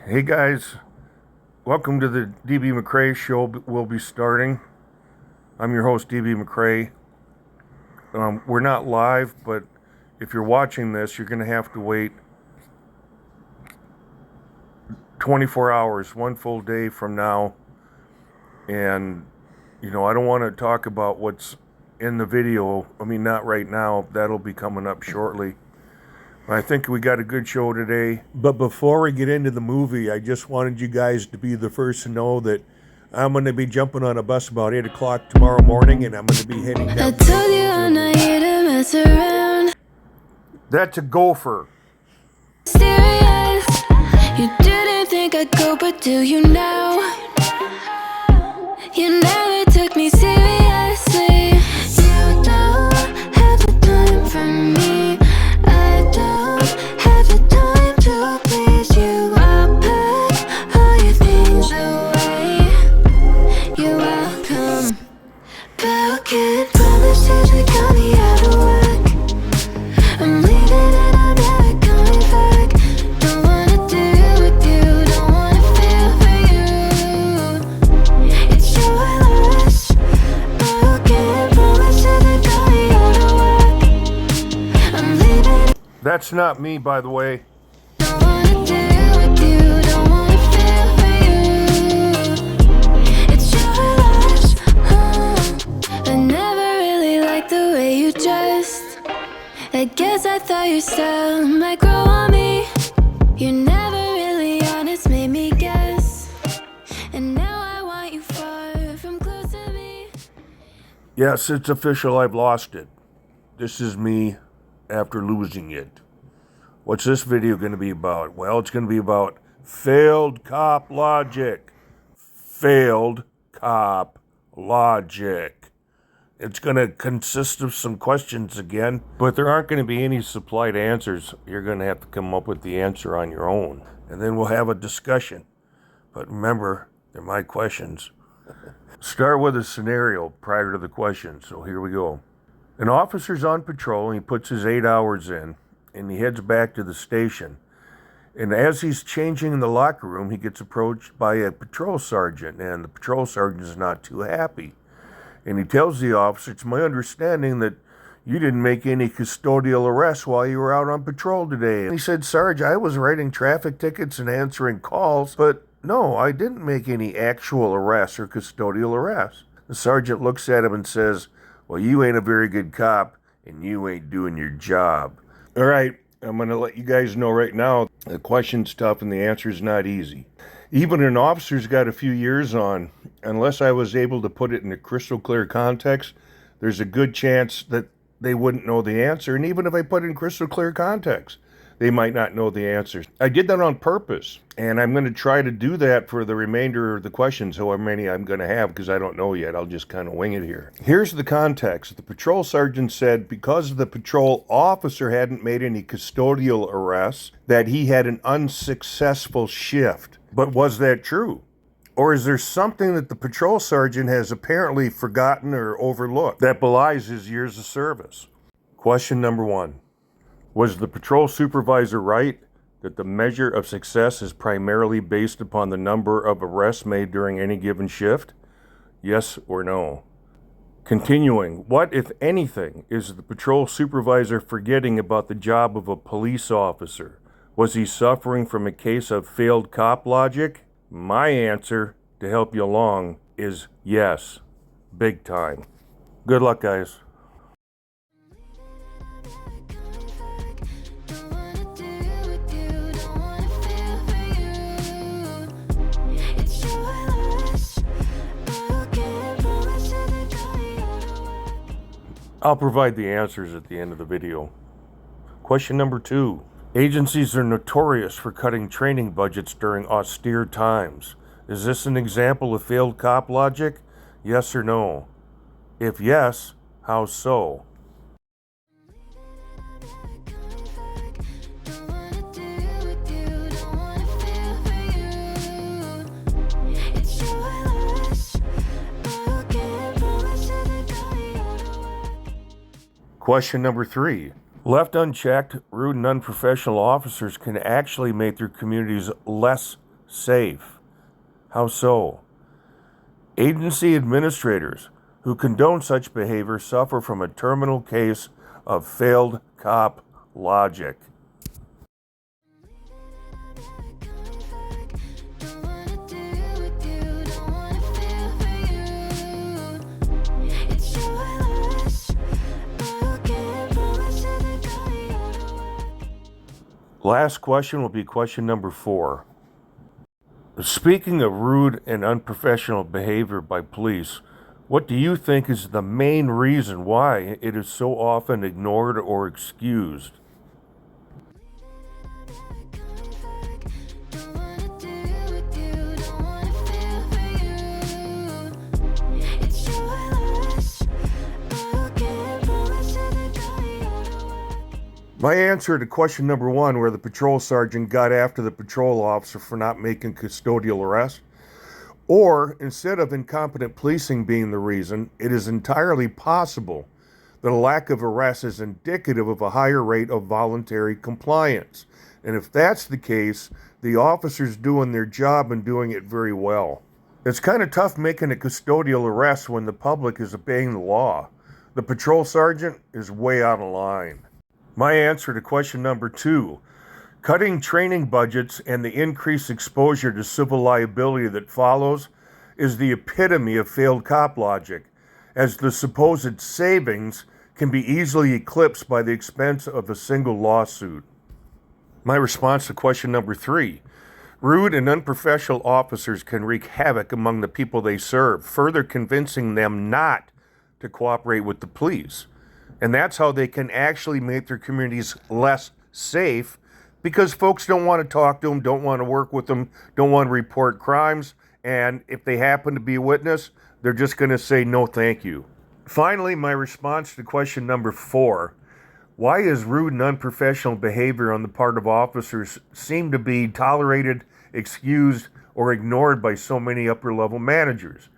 Hey guys, welcome to the DB McCrae show. We'll be starting. I'm your host, DB McCrae. We're not live, but if you're watching this, you're going to have to wait 24 hours, one full day from now. And, I don't want to talk about what's in the video. I mean, not right now. That'll be coming up shortly. I think we got a good show today. But before we get into the movie, I just wanted you guys to be the first to know that I'm going to be jumping on a bus about 8 o'clock tomorrow morning, and I'm going to be heading down. I told you I'm not here to mess around. That's a Gopher. Serious. You didn't think I'd go, but do you now? You never took me seriously. You don't have the time for me. I don't have the time to please you. I'll pack all your things away. You're welcome. But can't promise you to got me out of work. I'm leaving and I'm never coming back. Don't wanna deal with you, don't wanna feel for you. It's your loss. But can't promise you to got me out of work. I'm leaving. That's not me, by the way. Don't wanna deal with you, don't wanna feel for you. It's your loss. I never really liked the way you dressed. I guess I thought your style might grow on me. You're never really honest, made me guess. And now I want you far from close to me. Yes, it's official. I've lost it. This is me after losing it. What's this video going to be about? Well, it's going to be about failed cop logic. Failed cop logic. It's going to consist of some questions again, but there aren't going to be any supplied answers. You're going to have to come up with the answer on your own, and then we'll have a discussion. But remember, they're my questions. Start with a scenario prior to the question, so here we go. An officer's on patrol, and he puts his 8 hours in, and he heads back to the station. And as he's changing in the locker room, he gets approached by a patrol sergeant, and the patrol sergeant is not too happy. And he tells the officer, "It's my understanding that you didn't make any custodial arrests while you were out on patrol today." And he said, "Sarge, I was writing traffic tickets and answering calls, but no, I didn't make any actual arrests or custodial arrests." The sergeant looks at him and says, "Well, you ain't a very good cop, and you ain't doing your job." All right, I'm going to let you guys know right now, the question's tough and the answer's not easy. Even an officer's got a few years on. Unless I was able to put it in a crystal clear context, there's a good chance that they wouldn't know the answer. And even if I put it in crystal clear context, they might not know the answers. I did that on purpose, and I'm going to try to do that for the remainder of the questions, however many I'm going to have, because I don't know yet. I'll just kind of wing it here. Here's the context. The patrol sergeant said because the patrol officer hadn't made any custodial arrests, that he had an unsuccessful shift. But was that true? Or is there something that the patrol sergeant has apparently forgotten or overlooked that belies his years of service? Question number 1. Was the patrol supervisor right that the measure of success is primarily based upon the number of arrests made during any given shift? Yes or no? Continuing, what, if anything, is the patrol supervisor forgetting about the job of a police officer? Was he suffering from a case of failed cop logic? My answer, to help you along, is yes. Big time. Good luck, guys. Don't wanna deal with you, don't wanna feel for you. It's your loss. But can't promise you to got me out of work. I'll provide the answers at the end of the video. Question number 2. Agencies are notorious for cutting training budgets during austere times. Is this an example of failed cop logic? Yes or no? If yes, how so? Don't wanna deal with you, don't wanna feel for you. It's your loss. But can't promise you to got me out of work. Question number 3. Left unchecked, rude and unprofessional officers can actually make their communities less safe. How so? Agency administrators who condone such behavior suffer from a terminal case of failed cop logic. Don't wanna deal with you, don't wanna feel for you. It's your loss, but I can't promise you that I'll work. Last question will be question number 4. Speaking of rude and unprofessional behavior by police, what do you think is the main reason why it is so often ignored or excused? Don't wanna deal with you, don't wanna feel for you. It's your loss, but I can't promise you that I'll work. My answer to question number 1, where the patrol sergeant got after the patrol officer for not making custodial arrest, or instead of incompetent policing being the reason, it is entirely possible that a lack of arrest is indicative of a higher rate of voluntary compliance. And if that's the case, the officer's doing their job and doing it very well. It's kind of tough making a custodial arrest when the public is obeying the law. The patrol sergeant is way out of line. My answer to question number 2, cutting training budgets and the increased exposure to civil liability that follows is the epitome of failed cop logic, as the supposed savings can be easily eclipsed by the expense of a single lawsuit. My response to question number 3, rude and unprofessional officers can wreak havoc among the people they serve, further convincing them not to cooperate with the police. And that's how they can actually make their communities less safe, because folks don't want to talk to them, don't want to work with them, don't want to report crimes, and if they happen to be a witness, they're just going to say no thank you. Finally, my response to question number 4, why is rude and unprofessional behavior on the part of officers seem to be tolerated, excused, or ignored by so many upper-level managers?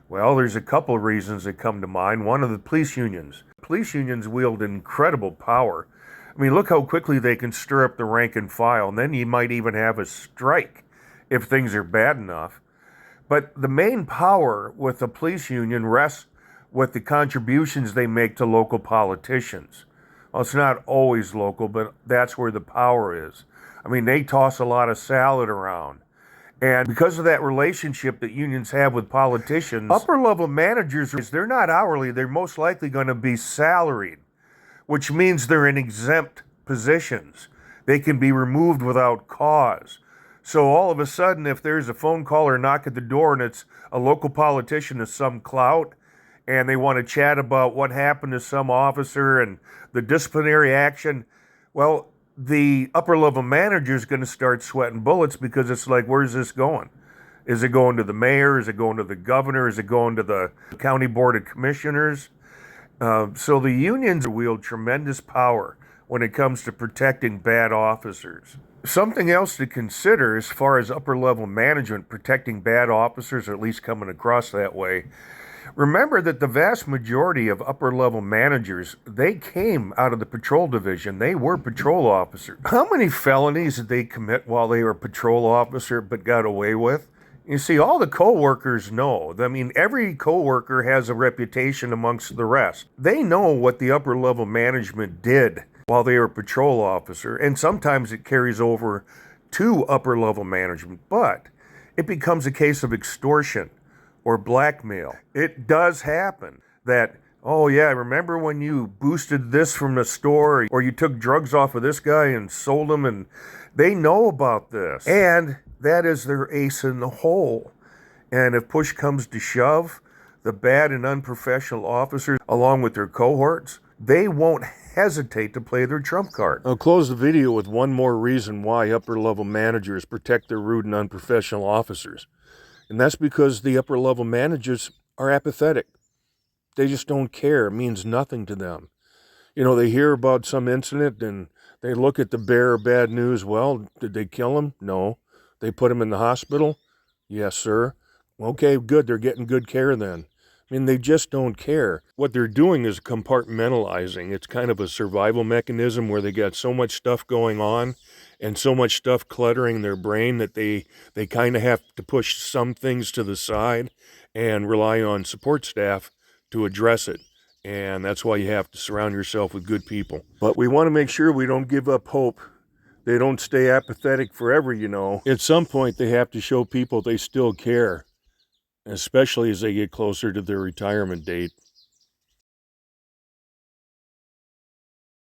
Well, there's a couple of reasons that come to mind. One of the police unions. Police unions wield incredible power. I mean, look how quickly they can stir up the rank and file, and then you might even have a strike if things are bad enough. But the main power with the police union rests with the contributions they make to local politicians. Well, it's not always local, but that's where the power is. I mean, they toss a lot of salad around. And because of that relationship that unions have with politicians, upper-level managers, they're not hourly, they're most likely going to be salaried, which means they're in exempt positions. They can be removed without cause. So all of a sudden, if there's a phone call or knock at the door and it's a local politician of some clout, and they want to chat about what happened to some officer and the disciplinary action, well, the upper-level manager is going to start sweating bullets, because it's like, where's this going? Is it going to the mayor? Is it going to the governor? Is it going to the county board of commissioners? So the unions wield tremendous power when it comes to protecting bad officers. Something else to consider as far as upper-level management protecting bad officers, or at least coming across that way, remember that the vast majority of upper-level managers, they came out of the patrol division. They were patrol officers. How many felonies did they commit while they were a patrol officer but got away with? You see, all the co-workers know. I mean, every co-worker has a reputation amongst the rest. They know what the upper-level management did while they were a patrol officer, and sometimes it carries over to upper-level management, but it becomes a case of extortion or blackmail. It does happen that, oh yeah, remember when you boosted this from the store, or you took drugs off of this guy and sold them, and they know about this. And that is their ace in the hole. And if push comes to shove, the bad and unprofessional officers, along with their cohorts, they won't hesitate to play their trump card. I'll close the video with one more reason why upper-level managers protect their rude and unprofessional officers. And that's because the upper-level managers are apathetic. They just don't care. It means nothing to them. You know, they hear about some incident and they look at the bare bad news. Well, did they kill him? No. They put him in the hospital? Yes, sir. Okay, good. They're getting good care then. I and they just don't care. What they're doing is compartmentalizing. It's kind of a survival mechanism where they got so much stuff going on and so much stuff cluttering their brain that they kind of have to push some things to the side and rely on support staff to address it. And that's why you have to surround yourself with good people. But we want to make sure we don't give up hope. They don't stay apathetic forever, you know. At some point, they have to show people they still care, especially as they get closer to their retirement date.